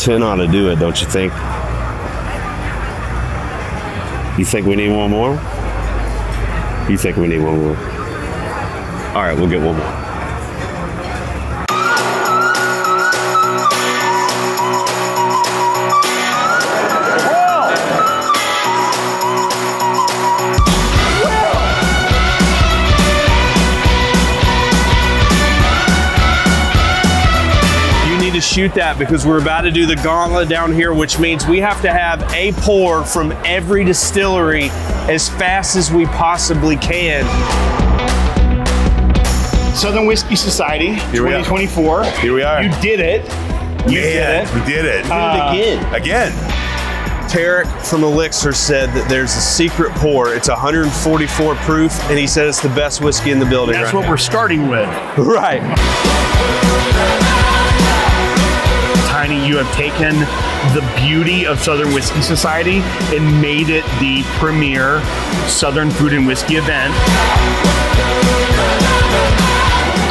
10 ought to do it, don't you think? You think we need one more? You think we need one more? All right, we'll get one more. Shoot that because we're about to do the gauntlet down here, which means we have to have a pour from every distillery as fast as we possibly can. Southern Whiskey Society 2024. Here we are. You did it. We did it. Again. Tarek from Elixir said that there's a secret pour. It's 144 proof, and he said it's the best whiskey in the building. That's what we're starting with. Right. Tiny, you have taken the beauty of Southern Whiskey Society and made it the premier Southern food and whiskey event.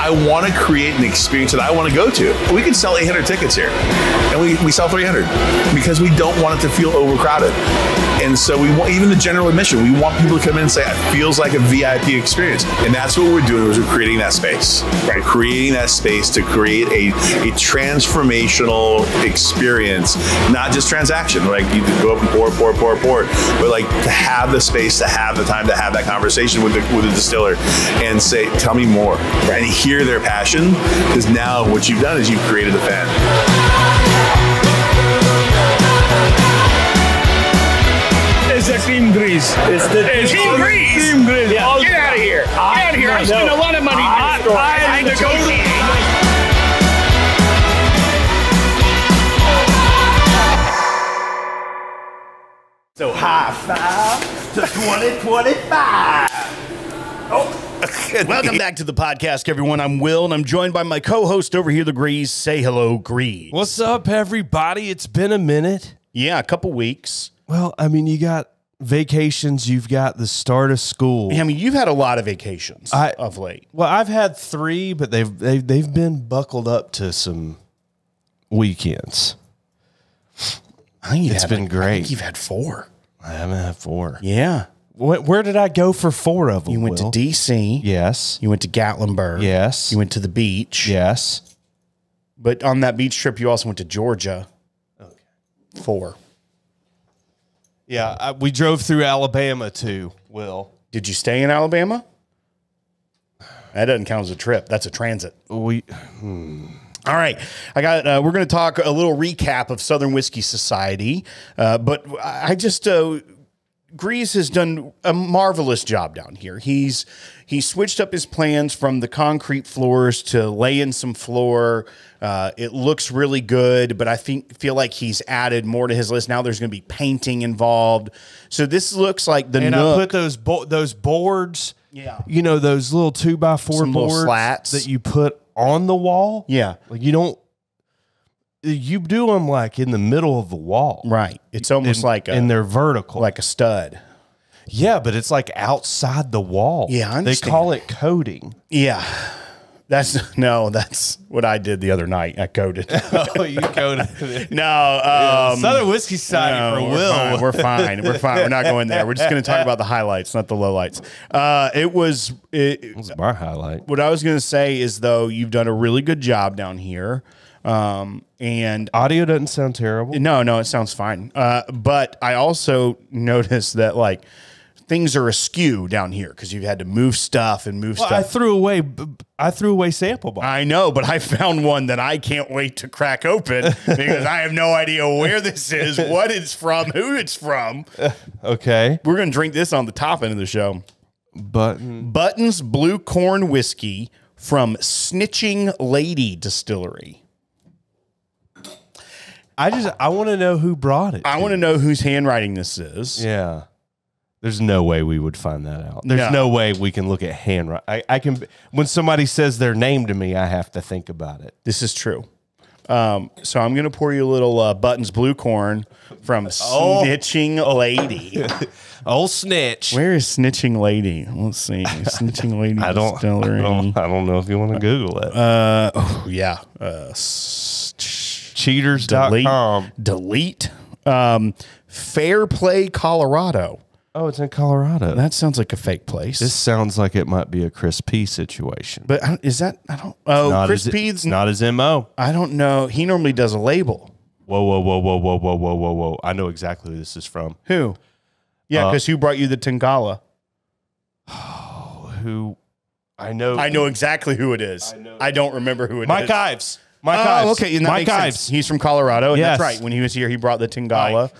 I want to create an experience that I want to go to. We can sell 800 tickets here, and we sell 300 because we don't want it to feel overcrowded. And so we want, even the general admission, we want people to come in and say, it feels like a VIP experience. And that's what we're doing, is we're creating that space. Right? We're creating that space to create a transformational experience, not just transaction. Like you can go up and pour, but like to have the space, to have the time, to have that conversation with the distiller and say, tell me more. Right? And hear their passion, because now what you've done is you've created a fan. It's the Team Greeze. It's Team Greeze. Team Greeze. Yeah. Get out of here. Get out of here. I spent a lot of money on this store. I negotiate. So high five to 2025. Oh. Welcome back to the podcast, everyone. I'm Will, and I'm joined by my co-host over here, the Greeze. Say hello, Greeze. What's up, everybody? It's been a minute. Yeah, a couple weeks. Well, I mean, you got vacations. You've got the start of school. Yeah, I mean, you've had a lot of vacations of late. Well, I've had 3, but they've been buckled up to some weekends. It's been great. I think you've had 4. I haven't had 4. Yeah. Where did I go for 4 of them? You went to D.C. Yes. You went to Gatlinburg. Yes. You went to the beach. Yes. But on that beach trip, you also went to Georgia. Okay. 4. Yeah, we drove through Alabama too, Will. Did you stay in Alabama? That doesn't count as a trip. That's a transit. All right. We're going to talk a little recap of Southern Whiskey Society. But I just... Greeze has done a marvelous job down here. He switched up his plans from the concrete floors to laying some floor. It looks really good, but I feel like he's added more to his list. Now there's going to be painting involved. So this looks like the and Nook. I put those boards, you know, those little 2x4 boards slats that you put on the wall. Yeah. Like you do them like in the middle of the wall. Right. It's almost and they're vertical. Like a stud. Yeah, but it's like outside the wall. Yeah, I understand. They call it coating. Yeah. That's what I did the other night. I coded. Oh, you coded. No. Southern Whiskey Society for Will. We're fine. We're not going there. We're just going to talk about the highlights, not the lowlights. It was my highlight. What I was going to say is, though, you've done a really good job down here. And audio doesn't sound terrible. No, it sounds fine. But I also noticed that like things are askew down here because you've had to move stuff. I threw away sample box. I know, but I found one that I can't wait to crack open because I have no idea where this is, what it's from, who it's from. Okay. We're going to drink this on the top end of the show. Button's Blue Corn Whiskey from Snitching Lady Distillery. I want to know who brought it. I want to know whose handwriting this is. Yeah. There's no way we would find that out. There's no way we can look at handwriting. I can, when somebody says their name to me, I have to think about it. This is true. So I'm going to pour you a little Button's Blue Corn from Snitching Lady. Old Snitch. Where is Snitching Lady? Let's see. Snitching Lady Distillery. I don't know if you want to Google it. Yeah. Cheaters.com. Delete. Fair Play, Colorado. Oh, it's in Colorado. That sounds like a fake place. This sounds like it might be a Chris P situation. But is that, I don't, oh, Chris P's. Not his MO. I don't know. He normally does a label. Whoa, whoa, whoa, whoa, whoa, whoa, whoa, whoa, whoa. I know exactly who this is from. Who? Yeah, because who brought you the Tingala? Who? I know exactly who it is. I don't remember who it is. Mike Ives. Mike Ives. Okay. And that Mike makes Ives. sense. He's from Colorado. And Yes. that's right. When he was here, he brought the Tingala.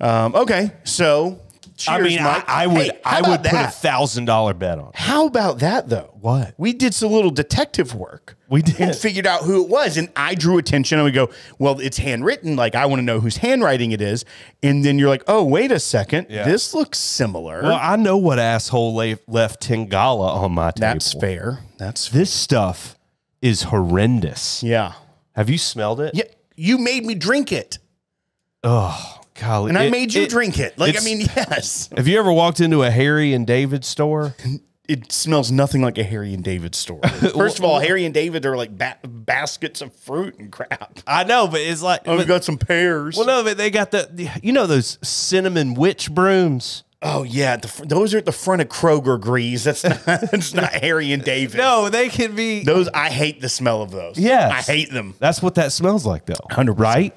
Okay. So, cheers, I mean, Mike. I would Hey, how put about that? $1,000 bet on it. How about that, though? What? We did some little detective work. We did. And figured out who it was. And I drew attention and we go, well, it's handwritten. Like, I want to know whose handwriting it is. And then you're like, oh, wait a second. Yeah. This looks similar. Well, I know what asshole left Tingala on my table. That's fair. That's fair. This stuff is horrendous. Yeah. Have you smelled it? Yeah. You made me drink it. Oh, golly. And I made you drink it. Like, I mean, yes. Have you ever walked into a Harry and David store? It smells nothing like a Harry and David store. First of all, Harry and David are like baskets of fruit and crap. I know, but it's like... Oh, we got some pears. Well, no, but they got those cinnamon witch brooms? Oh, yeah. Those are at the front of Kroger, Greeze. That's not Harry and David. No, they can be... Those, I hate the smell of those. Yes. I hate them. That's what that smells like, though. 100%. Right?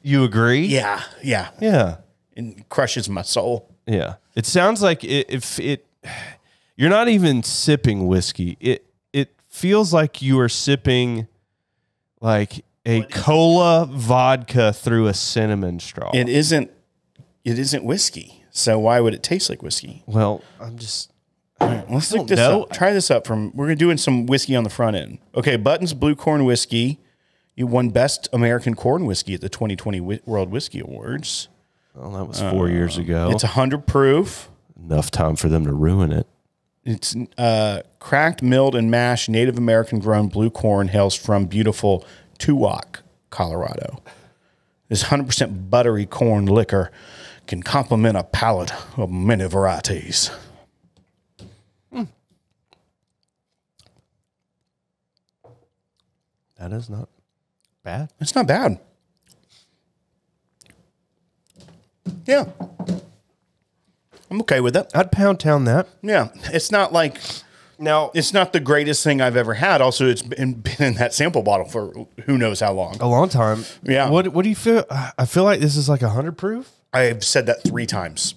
You agree? Yeah. Yeah. Yeah. It crushes my soul. Yeah. It sounds like you're not even sipping whiskey. It feels like you are sipping like a cola vodka through a cinnamon straw. It isn't whiskey. So why would it taste like whiskey? Well, I'm just... All right, let's look this up. Try this up we're doing some whiskey on the front end. Okay, Button's Blue Corn Whiskey. You won Best American Corn Whiskey at the 2020 World Whiskey Awards. Well, that was 4 years ago. It's 100 proof. Enough time for them to ruin it. It's cracked, milled, and mashed Native American grown blue corn hails from beautiful Tuwac, Colorado. This 100% buttery corn liquor can complement a palate of many varieties. That is not bad. It's not bad. Yeah. I'm okay with it. I'd pound town that. Yeah. It's not like... Now, it's not the greatest thing I've ever had. Also, it's been in that sample bottle for who knows how long. a long time. Yeah. What do you feel? I feel like this is like 100 proof. I've said that 3 times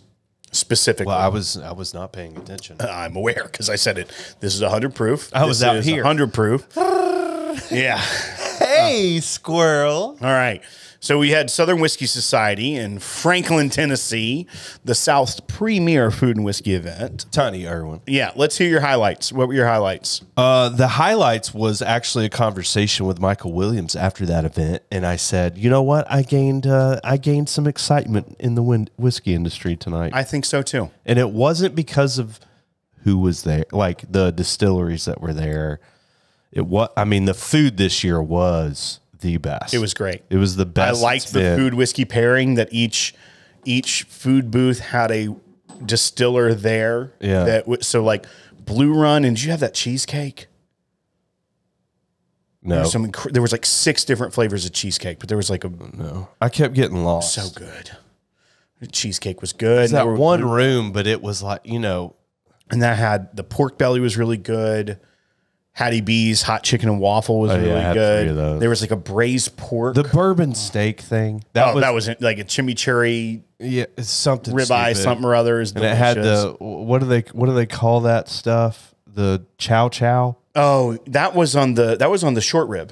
specifically. Well, I was not paying attention. I'm aware because I said it. This is 100 proof. I was This out is here. 100 proof. Yeah. Hey, squirrel. All right. So we had Southern Whiskey Society in Franklin, Tennessee, the South's premier food and whiskey event. Tiny Irwin. Yeah. Let's hear your highlights. What were your highlights? The highlights was actually a conversation with Michael Williams after that event, and I said, you know what? I gained some excitement in the whiskey industry tonight. I think so too. And it wasn't because of who was there, like the distilleries that were there. The food this year was the best. It was great. It was the best. I liked the food whiskey pairing that each food booth had a distiller there. Yeah. So like Blue Run, and did you have that cheesecake? No. There was like 6 different flavors of cheesecake, but there was like No. I kept getting lost. so good. The cheesecake was good. It's that one room, but it was like, and that had the pork belly was really good. Hattie B's hot chicken and waffle was I really had good. 3 of those. There was like a braised pork. The bourbon steak thing. that was like a chimichurri Yeah, it's something ribeye, stupid. something or other. Is And it had what do they call that stuff? The chow chow. Oh, that was on the short rib.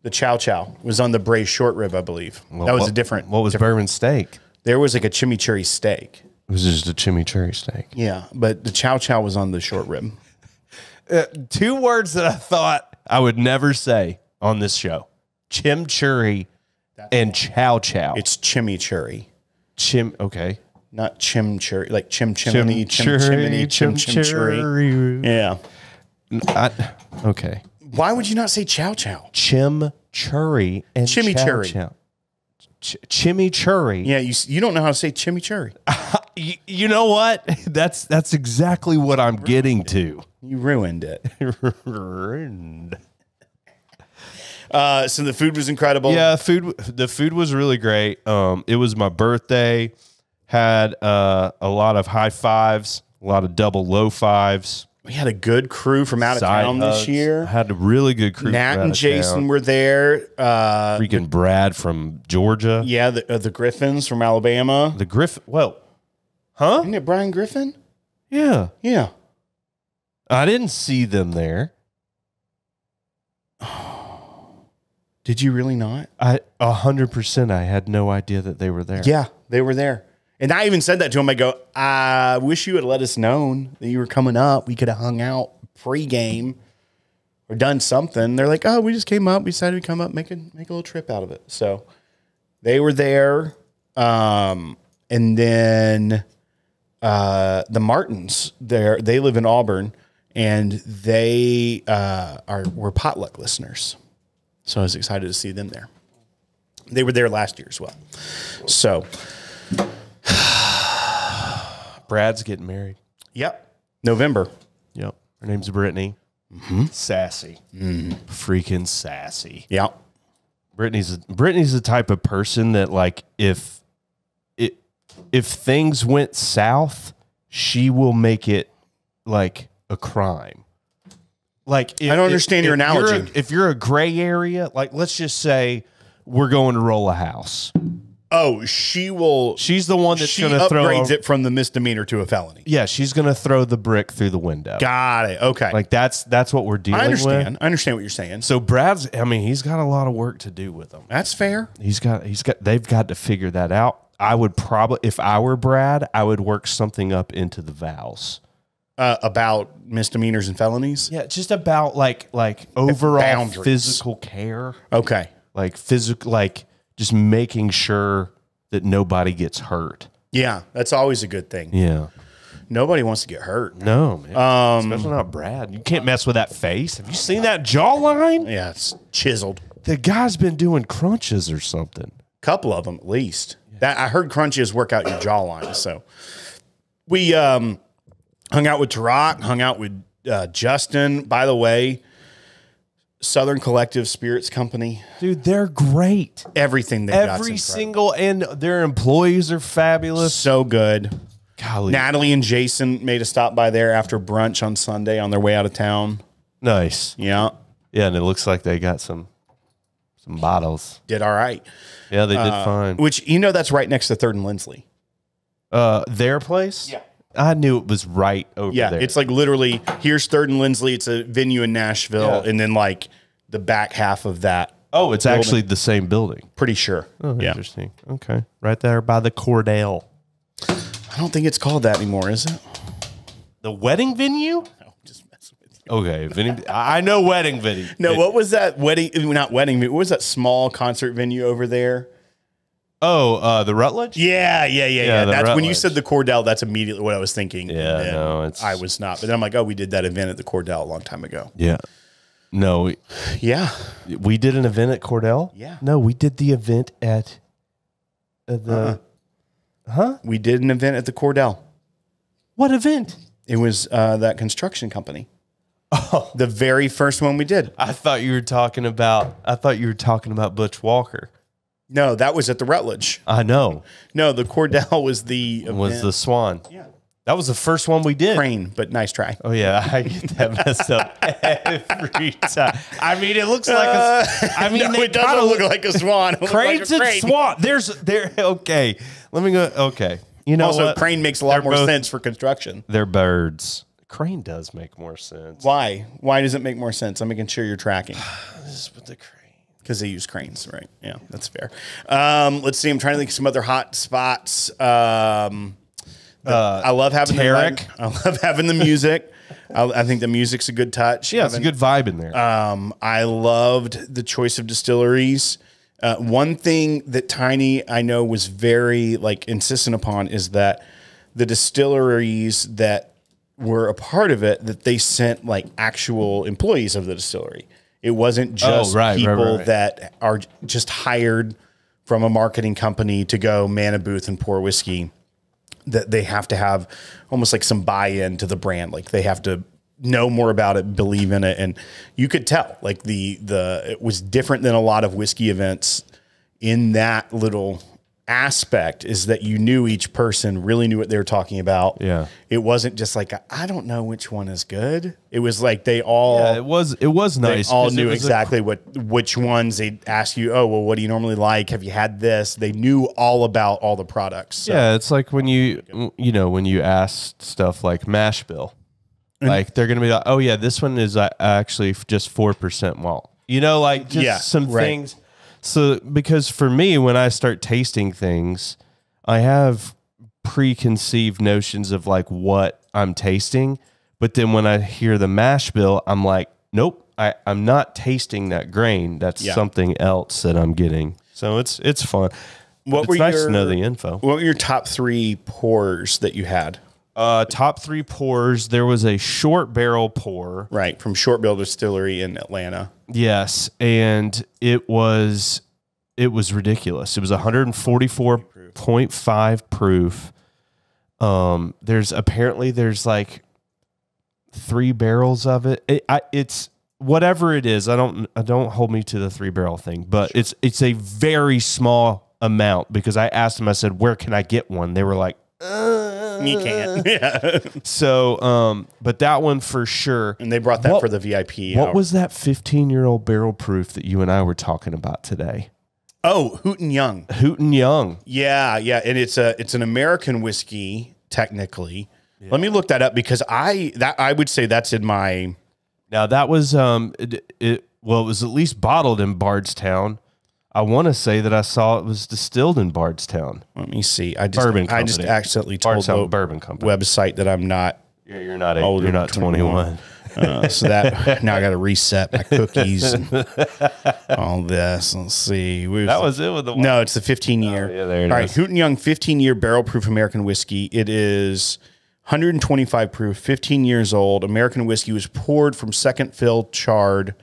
The chow chow was on the braised short rib, I believe. Well, that was what, a different. What was different- bourbon steak? There was like a chimichurri steak. It was just a chimichurri steak. Yeah, but the chow chow was on the short rib. 2 words that I thought I would never say on this show: chimichurri and chow chow. It's chimichurri, Okay. not chimchurri, like chimchimney, chimchurri. Yeah. Okay. Why would you not say chow chow? Chimichurri and Chimichurri. chow chow. Chimichurri. Yeah, you don't know how to say chimichurri. You know what? That's exactly what I'm getting to. You ruined it. So the food was incredible. Yeah, the food was really great. It was my birthday. Had a lot of high fives, a lot of double low fives. We had a good crew from out of town this year. Had a really good crew. Nat and Jason were there. Freaking Brad from Georgia. Yeah, the Griffins from Alabama. The Griffin. Well, huh? Isn't it Brian Griffin? Yeah. Yeah. I didn't see them there. Did you really not? 100%. I had no idea that they were there. Yeah, they were there. And I even said that to him. I go, I wish you had let us known that you were coming up. We could have hung out pre-game or done something. They're like, oh, we just came up. We decided to come up, make a little trip out of it. So they were there. And then the Martins, they live in Auburn, and they were potluck listeners. So I was excited to see them there. They were there last year as well. So Brad's getting married. Yep. November. Yep. Her name's Brittany. Mm-hmm. Sassy. Freaking sassy. Yep. Brittany's the type of person that, like, if things went south, she will make it like a crime. Like, I don't understand your analogy. If you're a gray area, like, let's just say we're going to roll a house. Oh, she will. She's the one that's going to upgrades it from the misdemeanor to a felony. Yeah, she's going to throw the brick through the window. Got it. Okay. Like, that's what we're dealing with. I understand what you're saying. So Brad's, I mean, he's got a lot of work to do with them. That's fair. They've got to figure that out. I would probably, if I were Brad, I would work something up into the vows. About misdemeanors and felonies? Yeah, just about like overall boundaries. Physical care. Okay. Like just making sure that nobody gets hurt. Yeah, that's always a good thing. Yeah. Nobody wants to get hurt. No, man. Especially not Brad. You can't mess with that face. Have you seen that jawline? Yeah, it's chiseled. The guy's been doing crunches or something. Couple of them at least. That I heard crunches work out your jawline. So we hung out with Tarak, hung out with Justin. By the way, Southern Collective Spirits Company. Dude, they're great. Everything they've got. Every single, and their employees are fabulous. So good. Golly. Natalie and Jason made a stop by there after brunch on Sunday on their way out of town. Nice. Yeah. Yeah, and it looks like they got some bottles. Did all right. Yeah, they did fine. Which, that's right next to 3rd and Lindsley. Their place? Yeah. I knew it was right over there. Yeah, it's like literally, here's 3rd and Lindsley. It's a venue in Nashville. Yeah. And then like the back half of that. Oh, it's building. actually the same building. Pretty sure. Oh, yeah. Interesting. Okay. Right there by the Cordell. I don't think it's called that anymore, is it? The wedding venue? No, just messing with you. Okay. I know wedding venue. No, what was that not wedding, what was that small concert venue over there? Oh, the Rutledge? Yeah. That's when you Rutledge. said the Cordell, that's immediately what I was thinking. Yeah, And no, I was not. But then I'm like, oh, we did that event at the Cordell a long time ago. Yeah. No, Yeah. we did an event at Cordell? Yeah. No, we did the event at the... Huh? We did an event at the Cordell. What event? It was that construction company. Oh, the very first one we did. I thought you were talking about Butch Walker. No, that was at the Rutledge. I know. No, the Cordell was the event. Was the Swan. Yeah. That was the first one we did. Crane, but nice try. Oh yeah, I get that messed up every time. I mean, it looks like a. I mean, No, it doesn't look like a swan. It looks like a Cranes and crane. Swan. There. Okay, let me go. Okay, you know Also, what? crane makes a lot They're more both- sense for construction. They're birds. Crane does make more sense. Why? Why does it make more sense? I'm making sure you're tracking. This is with the crane. Because they use cranes, right? Yeah, that's fair. Let's see. I'm trying to think of some other hot spots. I love having Tarek. I love having the music. I think the music's a good touch. Yeah, it's a good vibe in there. I loved the choice of distilleries. One thing that Tiny, I know, was very insistent upon is that the distilleries that were a part of it, that they sent actual employees of the distillery. It wasn't just people that are just hired from a marketing company to go man a booth and pour whiskey. That they have to have almost like some buy-in to the brand. Like they have to know more about it, believe in it, and you could tell like it was different than a lot of whiskey events in that little aspect, is that you knew each person really knew what they were talking about. Yeah. It wasn't just like, I don't know which one is good. It was like they all it was nice. They all knew exactly which ones. They'd ask you, oh, well, what do you normally like? Have you had this? They knew all about all the products. So. Yeah, it's like when when you ask stuff like mash bill, like they're gonna be like, oh yeah, this one is actually just 4% malt. Like just some things. So, because for me, when I start tasting things, I have preconceived notions of like what I'm tasting. But then when I hear the mash bill, I'm like, nope, I'm not tasting that grain. That's something else that I'm getting. So it's fun. It's nice to know the info. What were your top 3 pours that you had? Top 3 pours. There was a short barrel pour. Right, from Short Barrel Distillery in Atlanta. Yes, and it was ridiculous. It was 144.5 proof. There's like 3 barrels of it. It's whatever it is. I don't hold me to the 3 barrel thing, but it's a very small amount, because I asked them, I said, where can I get one? They were like, you can't. Yeah. So, but that one for sure. And they brought that for the VIP. What was that 15-year-old barrel proof that you and I were talking about today? Oh, Hooten Young. Hooten Young. Yeah, yeah. And it's an American whiskey, technically. Yeah. Let me look that up, because I would say that's in my. Now that was it was at least bottled in Bardstown. I want to say that I saw it was distilled in Bardstown. Let me see. I just accidentally told the Bourbon Company website that I'm not. Yeah, you're not older. You're not 21. So that now I got to reset my cookies and all this. Let's see. That was it with the one? No, it's the 15-year. Oh, yeah, there it is. All right, Hooten Young 15-year barrel proof American whiskey. It is 125 proof, 15 years old. American whiskey was poured from second fill charred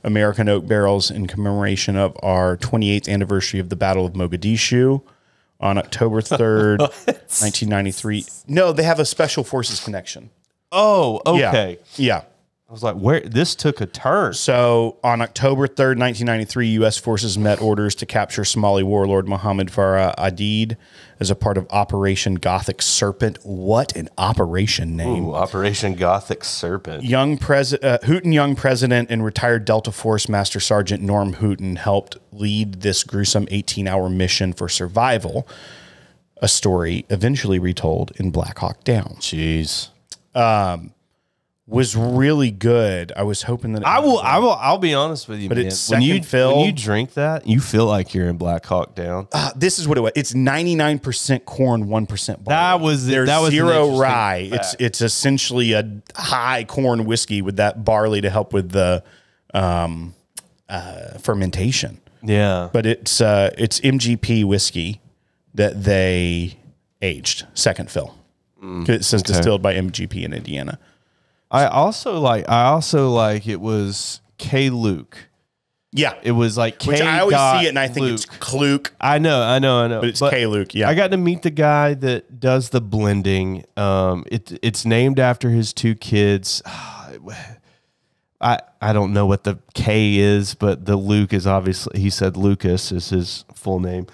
American oak barrels in commemoration of our 28th anniversary of the Battle of Mogadishu on October 3rd, 1993. No, they have a Special Forces connection. Oh, okay. Yeah. I was like, where this took a turn. So on October 3rd, 1993, U.S. forces met orders to capture Somali warlord Mohammed Farah Adid as a part of Operation Gothic Serpent. What an operation name. Ooh, Operation Gothic Serpent. Hooten Young president and retired Delta Force Master Sergeant Norm Hooten helped lead this gruesome 18-hour mission for survival, a story eventually retold in Black Hawk Down. Jeez. Was really good. I was hoping that I'll be honest with you, but man. It's when you drink that, you feel like you're in Black Hawk Down. This is what it was. It's 99% corn, 1% barley. There's that was zero rye. It's essentially a high corn whiskey with that barley to help with the fermentation. Yeah, but it's MGP whiskey that they aged second fill. It says distilled by MGP in Indiana. I also like it was K. Luke. Yeah. It was like K. Which I always see it and I think it's Kluke. I know. But it's K. Luke, yeah. I got to meet the guy that does the blending. It's named after his 2 kids. I don't know what the K is, but the Luke is obviously, he said Lucas is his full name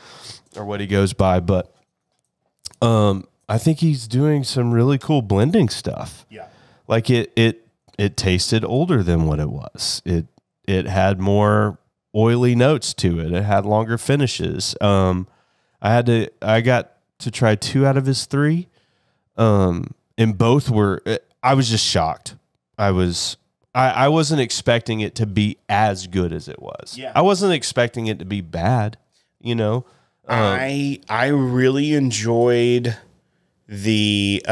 or what he goes by. But I think he's doing some really cool blending stuff. Yeah. Like it tasted older than what it was. It had more oily notes to it. It had longer finishes. I got to try 2 out of his 3. And both were, I was just shocked. I wasn't expecting it to be as good as it was. Yeah. I wasn't expecting it to be bad, you know. I really enjoyed the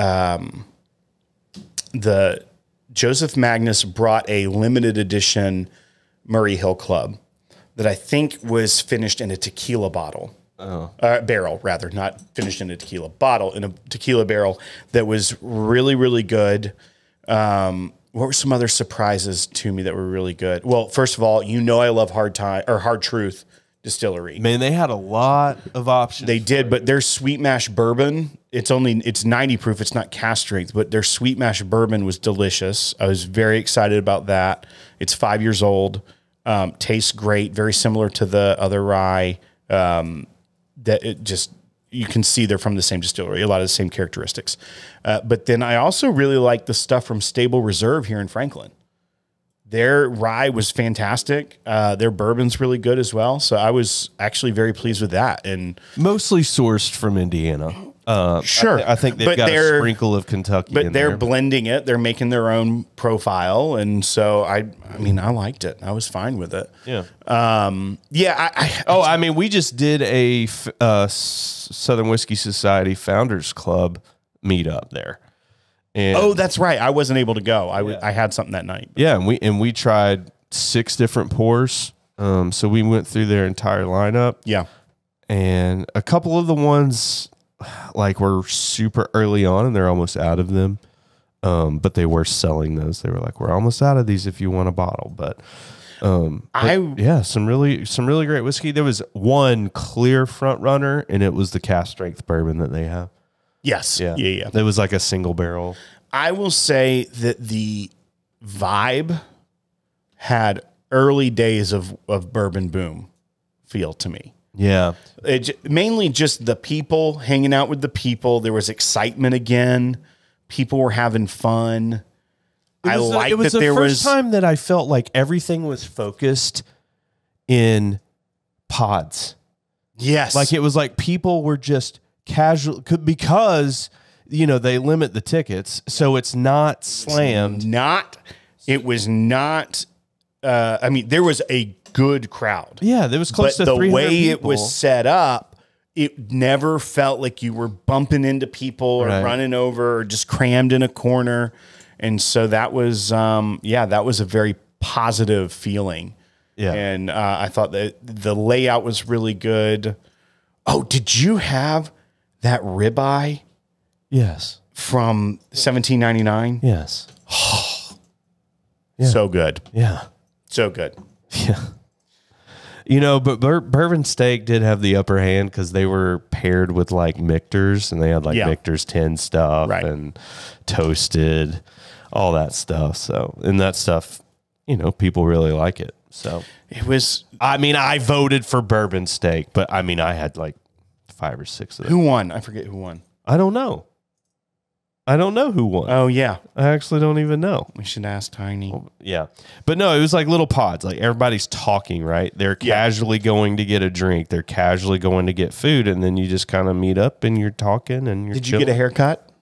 Joseph Magnus brought a limited edition Murray Hill Club that I think was finished in a tequila bottle. Barrel, rather, not finished in a tequila bottle, in a tequila barrel that was really, really good. What were some other surprises to me that were really good? Well, first of all, I love Hard Truth Distillery. Man, they had a lot of options. They did, but their sweet mash bourbon, it's 90 proof. It's not cask strength, but their sweet mash bourbon was delicious. I was very excited about that. It's 5 years old. Tastes great. Very similar to the other rye. That it just, you can see they're from the same distillery. A lot of the same characteristics. But then I also really like the stuff from Stable Reserve here in Franklin. Their rye was fantastic. Their bourbon's really good as well. So I was actually very pleased with that. And mostly sourced from Indiana. Sure. I think they've got a sprinkle of Kentucky but in they're there. blending it. They're making their own profile. And so I mean, I liked it. I was fine with it. Yeah. I mean, we just did a Southern Whiskey Society Founders Club meetup there. And that's right. I wasn't able to go. I had something that night. yeah, and we tried 6 different pours. So we went through their entire lineup. Yeah. And a couple of the ones like were super early on and they're almost out of them. But they were selling those. They were like, we're almost out of these if you want a bottle. But some really great whiskey. There was one clear front runner and it was the cask strength bourbon that they have. Yes. Yeah. It was like a single barrel. I will say that the vibe had early days of bourbon boom feel to me. Yeah. Mainly just the people, hanging out with the people. There was excitement again. People were having fun. It was the first time that I felt like everything was focused in pods. Yes. Like it was like people were just casual because, you know, they limit the tickets. So it's not slammed. It was not. I mean, there was a good crowd. Yeah, there was close to 300 the way people. It was set up, it never felt like you were bumping into people or running over or just crammed in a corner. And so that was, that was a very positive feeling. Yeah. And I thought that the layout was really good. Oh, did you have that ribeye? Yes. From 1799? Yes. Yeah. So good. Yeah. So good. Yeah. You know, but bourbon steak did have the upper hand because they were paired with like Michter's and they had like Michter's 10 stuff and toasted, all that stuff. So, and that stuff, you know, people really like it. So it was, I mean, I voted for bourbon steak, but I mean, I had like 5 or 6 of them. Who won? I forget who won. I don't know. I don't know who won. Oh, yeah. I actually don't even know. We should ask Tiny. Well, yeah. But no, it was like little pods. Like everybody's talking, right? They're casually going to get a drink. They're casually going to get food. And then you just kind of meet up and you're talking and you're Did you get a haircut?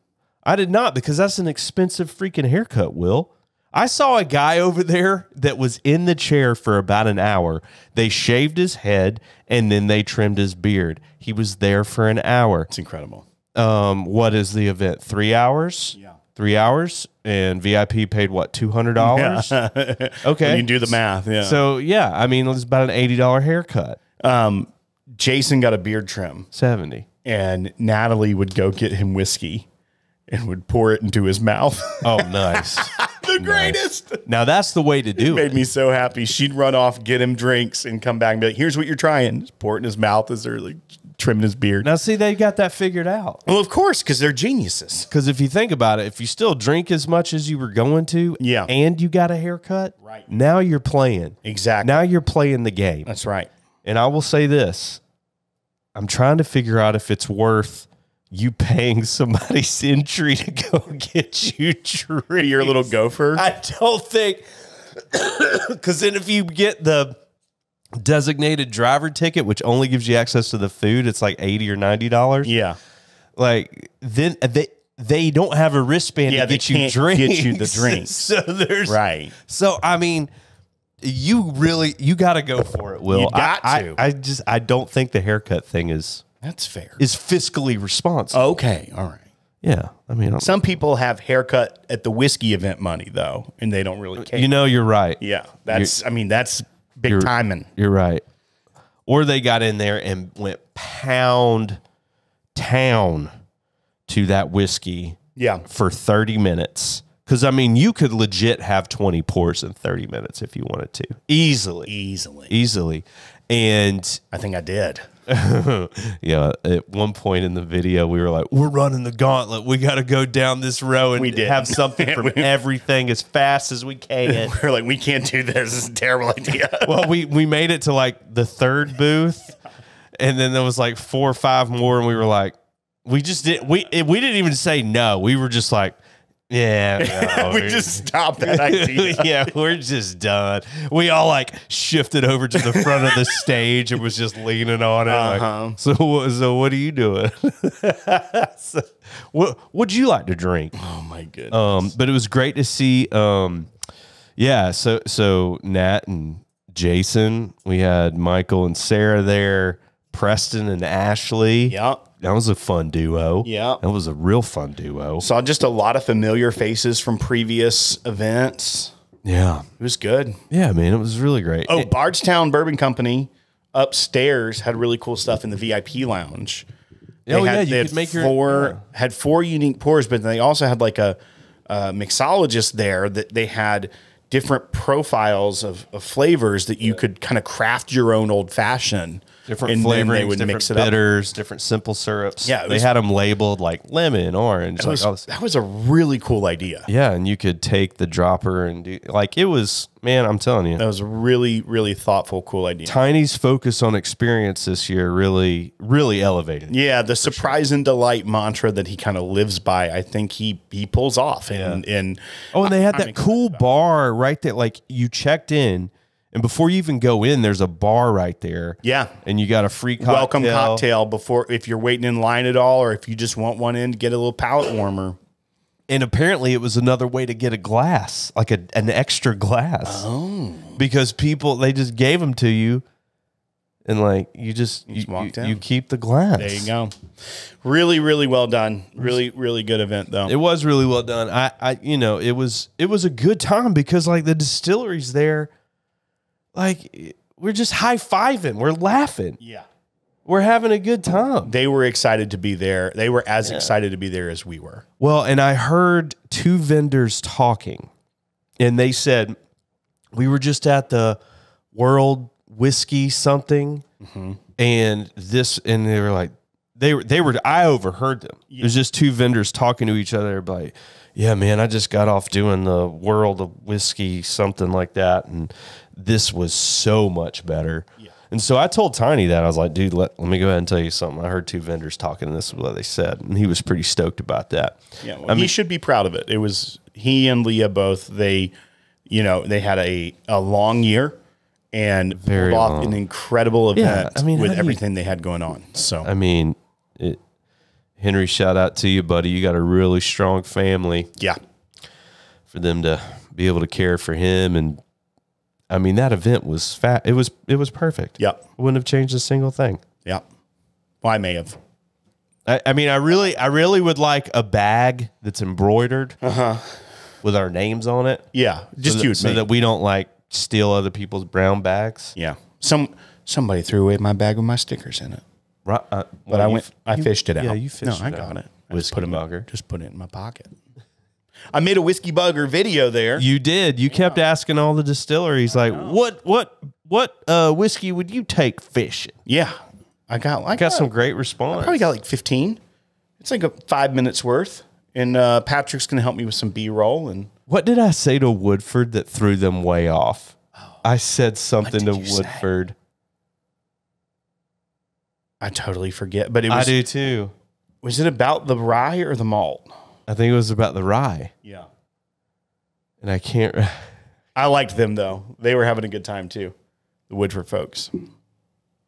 I did not because that's an expensive freaking haircut, Will. I saw a guy over there that was in the chair for about an hour. They shaved his head and then they trimmed his beard. He was there for an hour. It's incredible. What is the event? 3 hours? Yeah. 3 hours, and VIP paid what, $200? Yeah. Okay. When you do the math, yeah. So yeah, I mean, it was about an $80 haircut. Jason got a beard trim. 70. And Natalie would go get him whiskey and would pour it into his mouth. Oh, nice. The greatest. Now that's the way to do it. Made me so happy. She'd run off, get him drinks, and come back and be like, here's what you're trying. Just pour it in his mouth as they're like trimming his beard. Now see, they got that figured out. Well, of course, because they're geniuses. Because if you think about it, if you still drink as much as you were going to, and you got a haircut, right? Now you're playing. Exactly. Now you're playing the game. That's right. And I will say this. I'm trying to figure out if it's worth you paying somebody's entry to go get you drinks. Your little gopher? I don't think. Because then if you get the designated driver ticket, which only gives you access to the food, it's like $80 or $90. Yeah. Like then they don't have a wristband to get you drinks. Get you the drinks. So there's right. So I mean, you got to go for it, Will. You got to. I don't think the haircut thing is fair. Is fiscally responsible. Okay. All right. Yeah. I mean, some people have haircut at the whiskey event money though, and they don't really care. You know, you're right. Yeah. That's big timing. You're right. Or they got in there and went pound town to that whiskey for 30 minutes. Because, I mean, you could legit have 20 pours in 30 minutes if you wanted to. Easily. And I think I did. yeah, at one point in the video, we were like, we're running the gauntlet. We got to go down this row and We did. have something from everything as fast as we can. We're like, we can't do this. This is a terrible idea. Well, we made it to like the third booth, and then there was like 4 or 5 more, and we were like, we didn't even say no. We were just like, yeah, no, we just stopped that idea. yeah, we're just done. We all like shifted over to the front of the stage and was just leaning on it. Like, so what are you doing? So, what would you like to drink? Oh my goodness. But it was great to see. Yeah, so Nat and Jason, we had Michael and Sarah there, Preston and Ashley. Yeah. That was a fun duo. Yeah. That was a real fun duo. Saw just a lot of familiar faces from previous events. Yeah. It was good. Yeah, man, it was really great. Oh, Bardstown Bourbon Company upstairs had really cool stuff in the VIP lounge. You could make had 4 unique pours, but they also had like a mixologist there that they had different profiles of flavors that you could kind of craft your own old fashioned. Different flavorings, they would mix it bitters, different simple syrups. Yeah, they had them labeled like lemon, orange. That was a really cool idea. Yeah, and you could take the dropper and do like it was. Man, I'm telling you, that was a really, really thoughtful, cool idea. Tiny's focus on experience this year really, really elevated. Yeah, the surprise and delight mantra that he kind of lives by, I think he pulls off. And they had that cool bar right there. Like you checked in. And before you even go in, there's a bar right there. Yeah. And you got a free cocktail. Welcome cocktail before, if you're waiting in line at all, or if you just want one in to get a little palate warmer. And apparently it was another way to get a glass, like an extra glass. Oh. Because they just gave them to you. And like, you keep the glass. There you go. Really, really well done. Really, really good event though. It was really well done. It was a good time because like the distilleries there, like, we're just high-fiving. We're laughing. Yeah. We're having a good time. They were excited to be there. They were as excited to be there as we were. Well, and I heard 2 vendors talking, and they said, we were just at the World Whiskey something, and they were like, I overheard them. Yeah. It was just 2 vendors talking to each other, like, yeah, man, I just got off doing the World of Whiskey, something like that, and this was so much better. Yeah. And so I told Tiny that. I was like, dude, let me go ahead and tell you something. I heard 2 vendors talking, and this is what they said, and he was pretty stoked about that. Yeah, well, he should be proud of it. It was he and Leah both. They had a long year and pulled off an incredible event with everything they had going on. So I mean, Henry, shout out to you, buddy. You got a really strong family. Yeah. For them to be able to care for him. And I mean, that event was it was perfect. Yep. Wouldn't have changed a single thing. Yep. Well, I may have. I mean, I really would like a bag that's embroidered with our names on it. Yeah. Just so that we don't like steal other people's brown bags. Yeah. Somebody threw away my bag with my stickers in it. Right, but I fished it out. Yeah, you fished it out. No, I got it. Just put it in my pocket. I made a whiskey bugger video there. You did. You kept asking all the distilleries, like, what whiskey would you take fishing? Yeah, I got some great response. I probably got like 15. It's like 5 minutes worth. And Patrick's going to help me with some B-roll. And what did I say to Woodford that threw them way off? I said something to Woodford. I totally forget, but I do too. Was it about the rye or the malt? I think it was about the rye. Yeah. And I can't. I liked them though. They were having a good time too. The Woodford folks.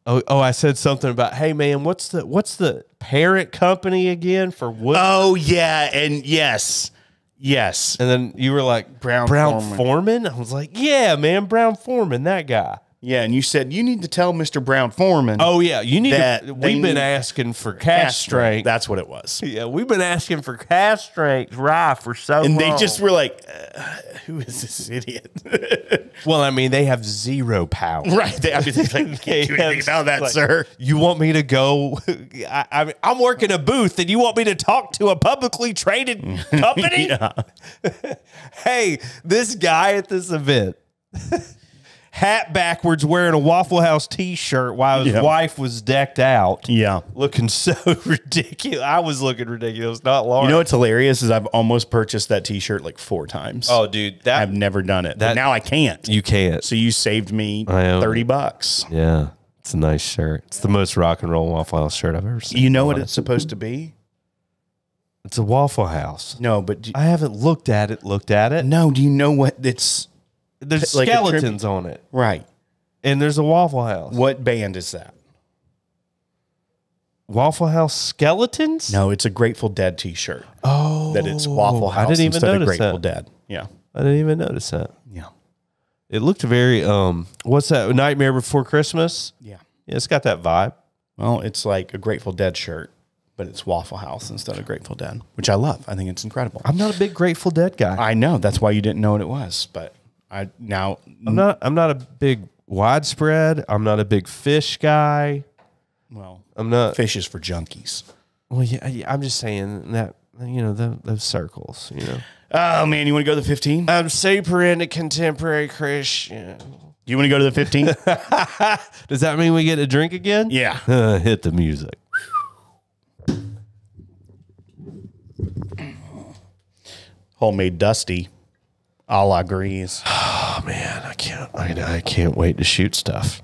Oh, I said something about, hey man, what's the parent company again for Woodford? Oh yeah, and yes. And then you were like, Brown Foreman? I was like, yeah, man, Brown Foreman, that guy. Yeah, and you said you need to tell Mr. Brown Foreman. Oh yeah, you need to. We've been asking for cask strength. That's what it was. Yeah, we've been asking for cask strength rye for so long. And they just were like, "Who is this idiot?" Well, I mean, they have 0 power. Right? They're like, "Can't do anything about that, sir." You want me to go? I'm working a booth, and you want me to talk to a publicly traded company? Hey, this guy at this event. hat backwards wearing a Waffle House t-shirt while his wife was decked out. Yeah. Looking so ridiculous. I was looking ridiculous, not Lauren. You know what's hilarious is I've almost purchased that t-shirt like 4 times. Oh, dude. I've never done it. But now I can't. You can't. So you saved me $30. Yeah. It's a nice shirt. It's the most rock and roll Waffle House shirt I've ever seen. You know what it's supposed to be? It's a Waffle House. No, but I haven't looked at it. No, do you know what it's? There's like skeletons on it. Right. And there's a Waffle House. What band is that? Waffle House Skeletons? No, it's a Grateful Dead t-shirt. Oh. That it's Waffle House I didn't even instead of notice Grateful that. Dead. Yeah. I didn't even notice that. Yeah. It looked very, what's that, Nightmare Before Christmas? Yeah. Yeah, it's got that vibe. Well, it's like a Grateful Dead shirt, but it's Waffle House instead of Grateful Dead, which I love. I think it's incredible. I'm not a big Grateful Dead guy. I know. That's why you didn't know what it was, but I'm not a big widespread. I'm not a big fish guy. Well, I'm not. Fish is for junkies. Well, yeah, I'm just saying that, those circles, Oh, man, you want to go to the 15? I'm super into contemporary Christian. You want to go to the 15? Does that mean we get a drink again? Yeah. Hit the music. Homemade Dusty, a la Greeze. Oh man, I can't wait to shoot stuff.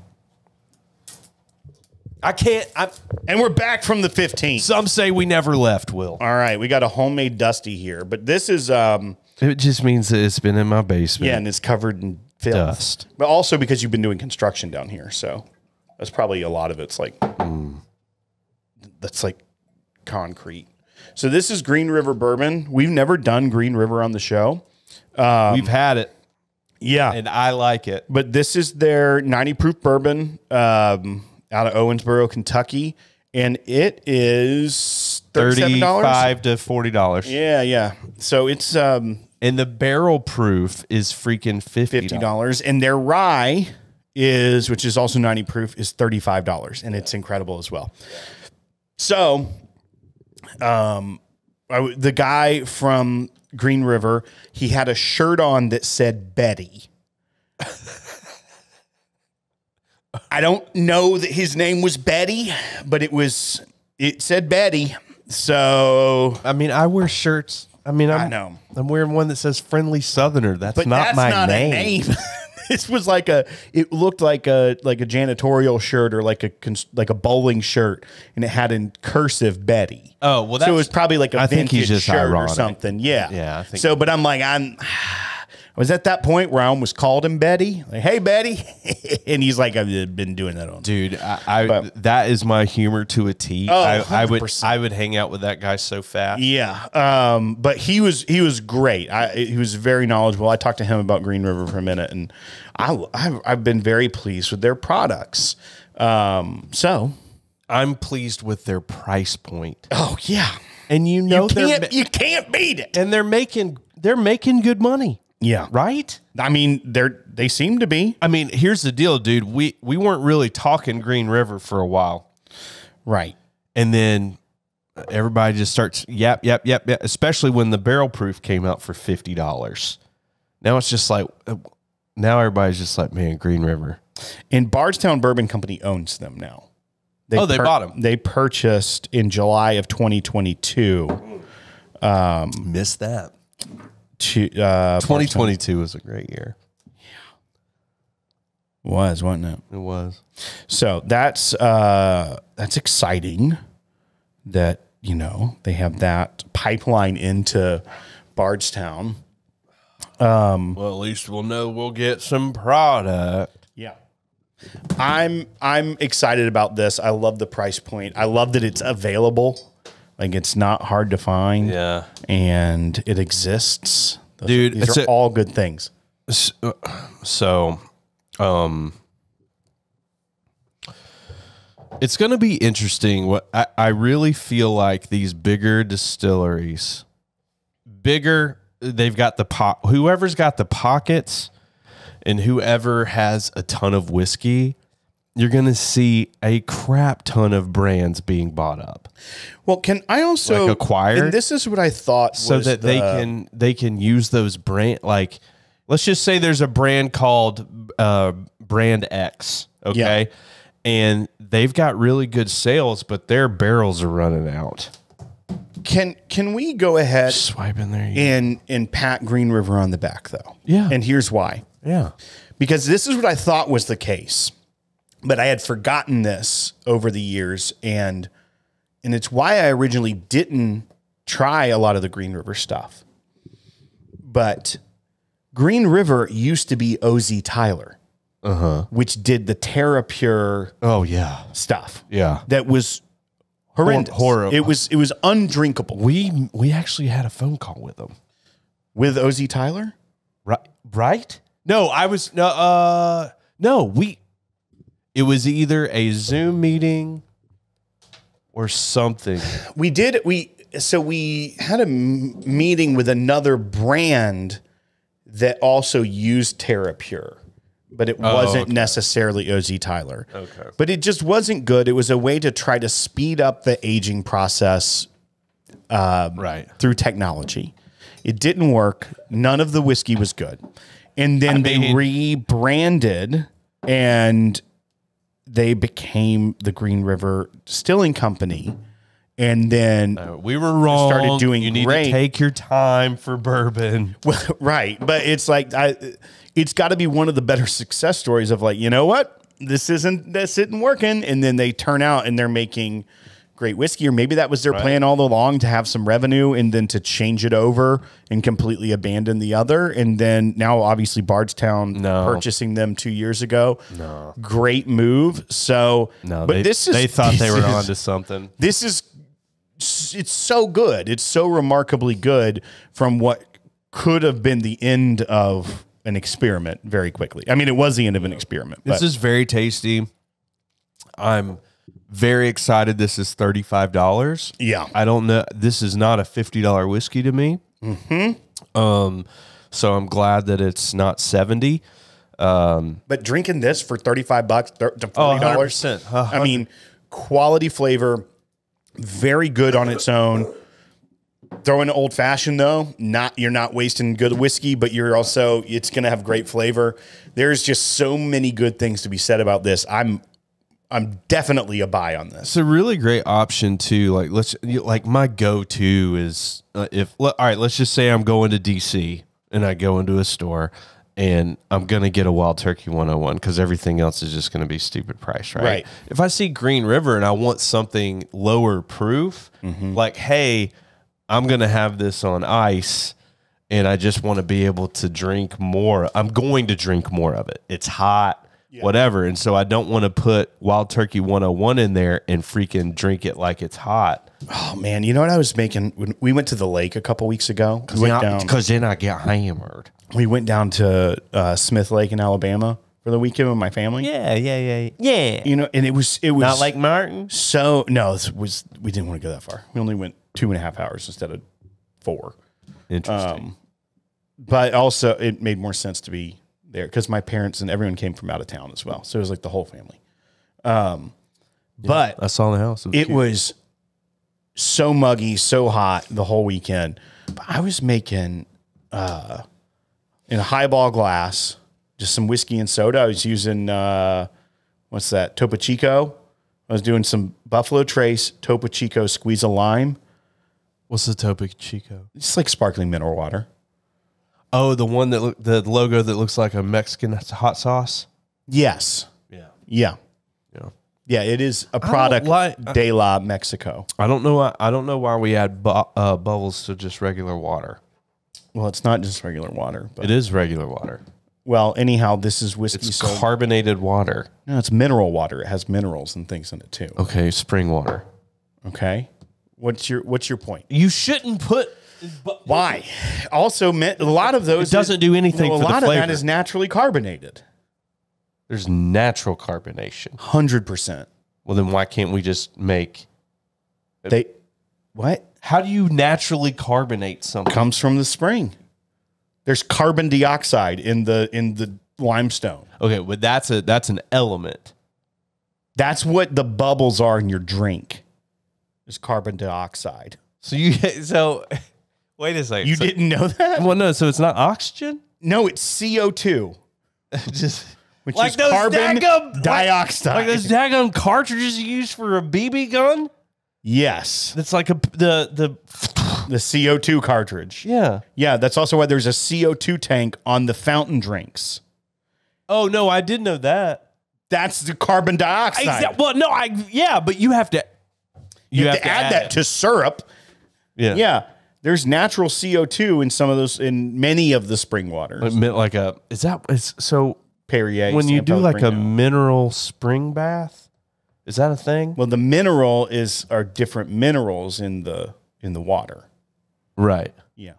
And we're back from the 15. Some say we never left, Will. All right, we got a homemade Dusty here, but this is It just means that it's been in my basement. yeah, and it's covered in filth. Dust. But also because you've been doing construction down here, so that's probably a lot of it's like that's like concrete. So this is Green River bourbon. We've never done Green River on the show. We've had it, Yeah, and I like it. but this is their 90 proof bourbon out of Owensboro, Kentucky, and it is $37. $35 to $40. Yeah, yeah. So it's And the barrel proof is freaking $50. and their rye is, which is also 90 proof, is $35, and it's incredible as well. So, the guy from Green River, he had a shirt on that said Betty. I don't know that his name was Betty, but it said Betty. So, I mean, I wear shirts. I mean, I know. I'm wearing one that says Friendly Southerner. That's But not that's my not name. a name. This was it looked like a janitorial shirt or like a bowling shirt, and it had in cursive Betty. Oh, well, so it was probably like a I think he's vintage just shirt ironic. or something. Yeah, Yeah, I think- so. But I'm like, I was at that point where I almost called him Betty. Like, hey, Betty, and he's like, I've been doing that on. Dude, that is my humor to a T. Oh, I would 100%. hang out with that guy so fast. Yeah, but he was great. He was very knowledgeable. I talked to him about Green River for a minute, and I've been very pleased with their products. So I'm pleased with their price point. oh yeah, And you can't beat it. and they're making good money. Yeah, Right? I mean, they seem to be I mean, here's the deal, dude. We weren't really talking Green River for a while. right. And then everybody just starts yap, especially when the barrel proof came out for $50. Now it's just like now everybody's just like, man, Green River. And Bardstown Bourbon Company owns them now. They bought them. They purchased in July of 2022. Missed that. 2022 2022 was a great year. wasn't it? It was. So that's exciting that, they have that pipeline into Bardstown. Well, at least we'll know we'll get some product. Yeah. I'm excited about this. I love the price point. I love that it's available. Like, it's not hard to find. Yeah. And it exists. Dude, these are all good things. So, it's going to be interesting. What I really feel like these bigger distilleries, they've got whoever's got the pockets and whoever has a ton of whiskey, you're going to see a crap ton of brands being bought up. Well, can I also Like acquired? And this is what I thought So was that they can use those brand, like let's just say there's a brand called Brand X, okay? Yeah. And they've got really good sales, but their barrels are running out. Can we go ahead Swipe in there. and pat Green River on the back, though? Yeah. And here's why. Yeah. Because this is what I thought was the case, but I had forgotten this over the years, and it's why I originally didn't try a lot of the Green River stuff. But Green River used to be OZ Tyler, which did the Terra Pure stuff. Yeah. That was horrendous. Horrible. It was undrinkable. We actually had a phone call with them. With OZ Tyler? Right? No, I was it was either a Zoom meeting or something. We had a meeting with another brand that also used Terra Pure, but it wasn't necessarily OZ Tyler. Okay. But it just wasn't good. It was a way to try to speed up the aging process through technology. It didn't work. None of the whiskey was good. And then they rebranded and they became the Green River Distilling Company. And then we were wrong. Started doing you need great. to take your time for bourbon. Well, right. But it's like, it's got to be one of the better success stories of like, you know what? This isn't working. And then they turn out and they're making great whiskey, or maybe that was their plan all along, to have some revenue and then to change it over and completely abandon the other. And then now obviously Bardstown purchasing them 2 years ago. No. Great move. So, but they thought they were onto something. It's so good. It's so remarkably good from what could have been the end of an experiment very quickly. I mean, it was the end of an experiment. This is very tasty. I'm very excited. This is $35. Yeah. I don't know. This is not a $50 whiskey to me. Mm-hmm. So I'm glad that it's not 70. But drinking this for $35 to $40, 100%. I mean, quality flavor, very good on its own. Throw in an old fashioned though. You're not wasting good whiskey, but it's going to have great flavor. There's just so many good things to be said about this. I'm definitely a buy on this. It's a really great option too. Like my go-to is let's just say I'm going to DC and I go into a store and I'm going to get a Wild Turkey 101 because everything else is just going to be stupid price, right? If I see Green River and I want something lower proof, like, hey, I'm going to have this on ice and I just want to be able to drink more. I'm going to drink more of it. It's hot. Whatever. And so I don't want to put Wild Turkey 101 in there and freaking drink it like it's hot. Oh man, you know what I was making when we went to the lake a couple weeks ago? Because then I get hammered. We went down to Smith Lake in Alabama for the weekend with my family. Yeah. You know, and it was not Lake Martin. So no, we didn't want to go that far. We only went 2.5 hours instead of 4. Interesting. But also it made more sense to be there because my parents and everyone came from out of town as well. So it was like the whole family. But I saw the house. It was so muggy, so hot the whole weekend. But I was making in a highball glass, just some whiskey and soda. I was using what's that? Topo Chico. I was doing some Buffalo Trace, Topo Chico, squeeze a lime. What's the Topo Chico? It's like sparkling mineral water. Oh, the one the logo that looks like a Mexican hot sauce? Yes. Yeah. It is a product de la Mexico. I don't know why we add bubbles to just regular water. Well, it's not just regular water. But it is regular water. Well, anyhow, this is whiskey. It's carbonated water. No, it's mineral water. It has minerals and things in it too. Okay, spring water. Okay. What's your point? You shouldn't put... Why? Also, a lot of those... It doesn't do anything for the flavor. A lot of that is naturally carbonated. There's natural carbonation. 100%. Well, then why can't we just make... What? How do you naturally carbonate something? Comes from the spring. There's carbon dioxide in the limestone. Okay, but that's an element. That's what the bubbles are in your drink. Is carbon dioxide. So wait a second. You didn't know that? Well, no. So it's not oxygen. No, it's CO2. Just Which like is those carbon daggum dioxide. like those daggum cartridges you use for a BB gun. Yes. That's like the CO2 cartridge. yeah. Yeah, that's also why there's a CO2 tank on the fountain drinks. Oh no, I did know that. That's the carbon dioxide. Well, no, but you have to. You have to add that to syrup. Yeah. Yeah. There's natural CO2 in some of those, in many of the spring waters. Like so Perrier. when you do San like a Pellegrino. mineral spring bath, is that a thing? Well, the mineral are different minerals in the water. Right. Yeah.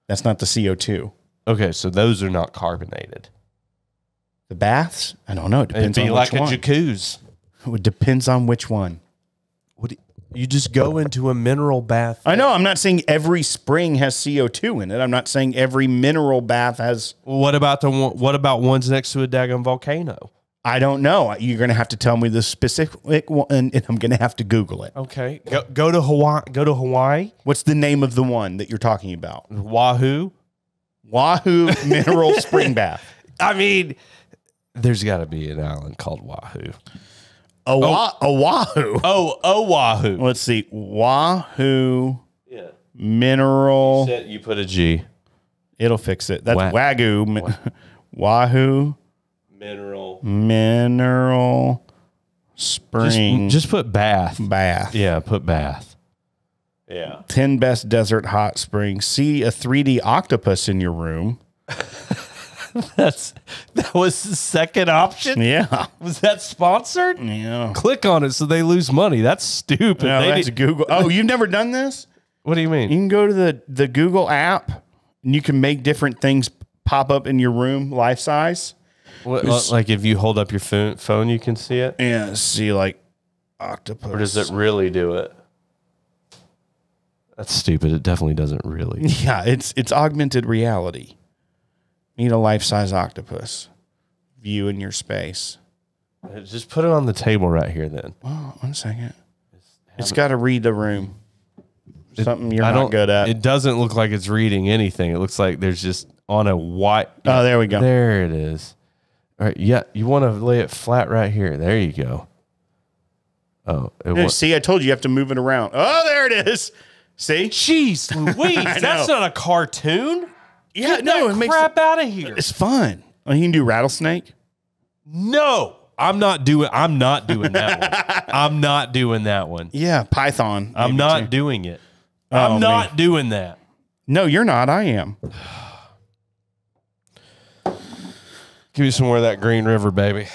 That's not the CO2. Okay, so those are not carbonated. The baths? I don't know. It It'd depends be on like which a one. jacuzzi. It depends on which one. You just go into a mineral bath. I know. I'm not saying every spring has CO2 in it. I'm not saying every mineral bath has. What about ones next to a daggum volcano? I don't know. You're going to have to tell me the specific one, and I'm going to have to Google it. Okay, go to Hawaii. Go to Hawaii. What's the name of the one that you're talking about? Wahoo. Wahoo Mineral Spring Bath. I mean, there's got to be an island called Wahoo. Oahu. Oh, Oahu. Let's see. Wahoo Mineral. You put a G. It'll fix it. That's Wa- Wagyu. Wahoo Mineral Spring Just put bath. Bath. Yeah, put bath. Yeah. 10 best desert hot springs. See a 3D octopus in your room. That was the second option. Yeah. Was that sponsored? Yeah. Click on it so they lose money. That's stupid. No, They that's need- Google. Oh, you've never done this? What do you mean? You can go to the Google app and you can make different things pop up in your room, life size. Like if you hold up your phone, you can see it? Yeah, see like octopus. Or does it really do it? That's stupid. It definitely doesn't really. Yeah, it's augmented reality. Need a life-size octopus. View in your space. Just put it on the table right here then. Oh, 1 second. It's got to read the room. Something you're I not don't- good at. It doesn't look like it's reading anything. It looks like there's just on a white. Oh, there we go. There it is. All right. Yeah. You want to lay it flat right here. There you go. Oh, See, I told you have to move it around. Oh, there it is. See? Jeez Louise, that's not a cartoon. Yeah, Get no, that it makes crap out of here. it's fun. Oh, you can do rattlesnake. No, I'm not doing that one. I'm not doing that one. Yeah, python. I'm maybe not too. doing it. Oh, I'm not doing that. No, you're not. I am. Give me some more of that Green River, baby.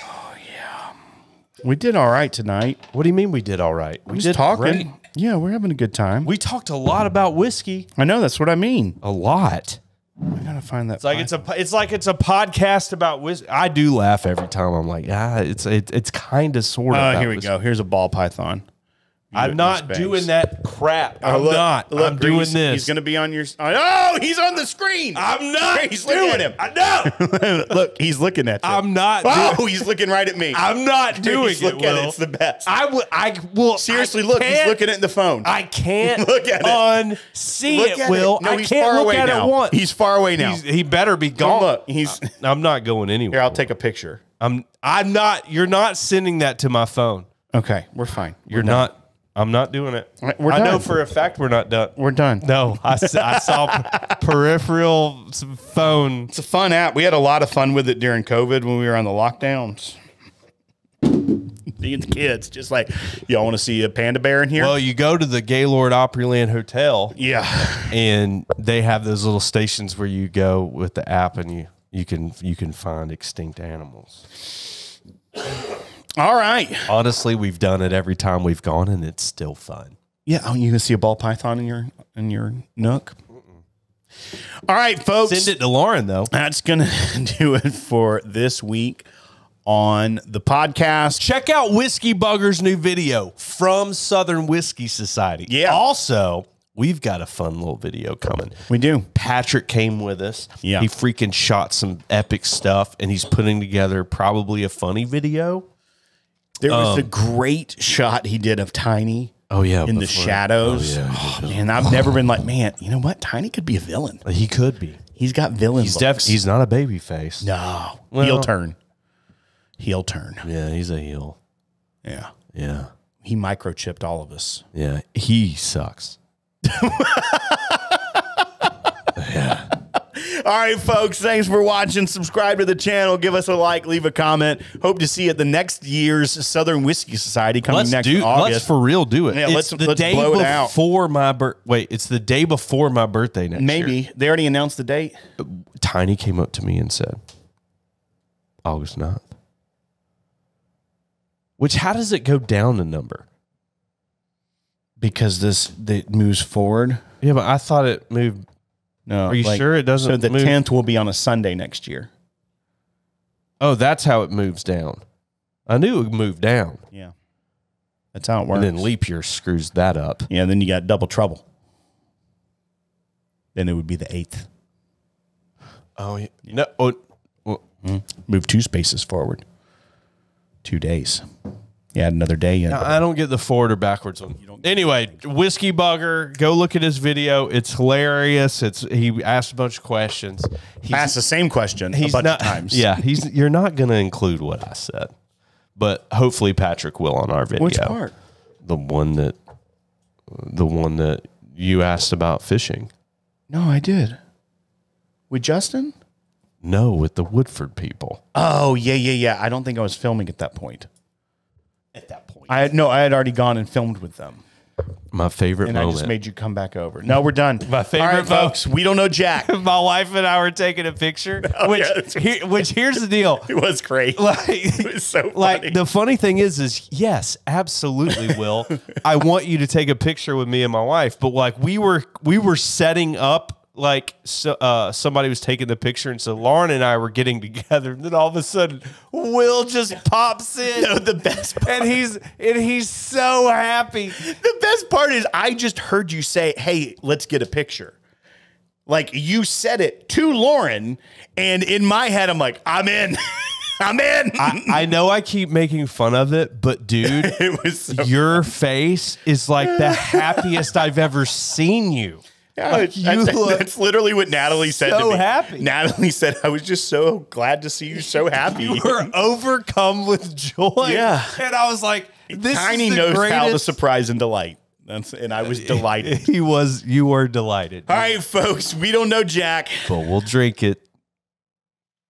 We did all right tonight. What do you mean we did all right? We Just did talking. great. Yeah, we're having a good time. We talked a lot about whiskey. I know that's what I mean. A lot. I gotta find that. It's like it's a podcast about whiskey. I do laugh every time. I'm like, it's kind of sort of. Oh, about here we whiskey. go. Here's a ball python. I'm not doing that crap. I'm Look, not. Look, I'm doing Grease, this. He's gonna be on your. Oh, he's on the screen. I'm not He's looking at him. I know. Look, he's looking at you. I'm not. Oh, he's looking right at me. I'm not doing He's it. looking at it. Will. It's the best. I will. Seriously, I look. He's can't- looking at the phone. I can't Look at it. unsee Look it, at Will. No, I he's can't far look away at now. it once. He's far away now. He better be Don't gone. look. He's. I'm not going anywhere. Here, I'll take a picture. I'm not. You're not sending that to my phone. Okay, we're fine. You're not. I'm not doing it. All right, we're I know done. for a fact we're not done. We're done. No, I saw peripheral phone. It's a fun app. We had a lot of fun with it during COVID when we were on the lockdowns. These kids just like, y'all want to see a panda bear in here? Well, you go to the Gaylord Opryland Hotel, yeah. and they have those little stations where you go with the app, and you can find extinct animals. All right. Honestly, we've done it every time we've gone, and it's still fun. Yeah. Oh, you can see a ball python in your nook. All right, folks. Send it to Lauren, though. That's gonna do it for this week on the podcast. Check out Whiskey Bugger's new video from Southern Whiskey Society. Yeah. Also, we've got a fun little video coming. We do. Patrick came with us. Yeah. He freaking shot some epic stuff, and he's putting together probably a funny video. There was a great shot he did of Tiny. Oh, yeah. In the shadows. Oh, yeah. Man, I've never been like, man, you know what? Tiny could be a villain. He could be. He's got villain looks. He's not a baby face. No. Well- Heel turn. Heel turn. Yeah, he's a heel. Yeah. Yeah. He microchipped all of us. Yeah. He sucks. All right, folks. Thanks for watching. Subscribe to the channel. Give us a like. Leave a comment. Hope to see you at the next year's Southern Whiskey Society coming next August. Let's for real do it. Yeah, it's let's the day blow it out. before my Wait, it's the day before my birthday next year. Maybe. They already announced the date. Tiny came up to me and said, August 9th. Which, how does it go down a number? Because it moves forward. Yeah, but I thought it moved. No. Are you sure it doesn't So the move? 10th will be on a Sunday next year. Oh, that's how it moves down. I knew it would move down. Yeah. That's how it works. And then leap year screws that up. Yeah, then you got double trouble. Then it would be the 8th. Oh, yeah. No. Oh, well, Move 2 spaces forward. 2 days. You add another day in. I don't get the forward or backwards one. Anyway, Whiskey Bugger, go look at his video. It's hilarious. He asked a bunch of questions. I asked the same question a bunch of times. Yeah, you're not going to include what I said, but hopefully Patrick will on our video. Which part? The one that you asked about fishing. No, I did. With Justin? No, with the Woodford people. Oh, yeah. I don't think I was filming at that point. I had already gone and filmed with them. My favorite And moment. I just made you come back over. No, we're done. My favorite All right, folks. We don't know Jack. My wife and I were taking a picture. Which here's the deal. It was great. It was so funny. Like the funny thing is yes, absolutely, Will. I want you to take a picture with me and my wife. But like we were setting up. Like somebody was taking the picture, and so Lauren and I were getting together, and then all of a sudden, Will just pops in. No, the best part. and he's so happy. The best part is I just heard you say, "Hey, let's get a picture." Like you said it to Lauren, and in my head, I'm like, "I'm in." I'm in. I know I keep making fun of it, but dude, It was so your face is like the happiest I've ever seen you. Yeah, Like, that's literally what Natalie said to so me. happy. Natalie said, I was just so glad to see you so happy. You were overcome with joy. Yeah. And I was like, this Tiny is the knows greatest. how to surprise and delight. And I was delighted. You were delighted. All right, folks, we don't know Jack. But we'll drink it.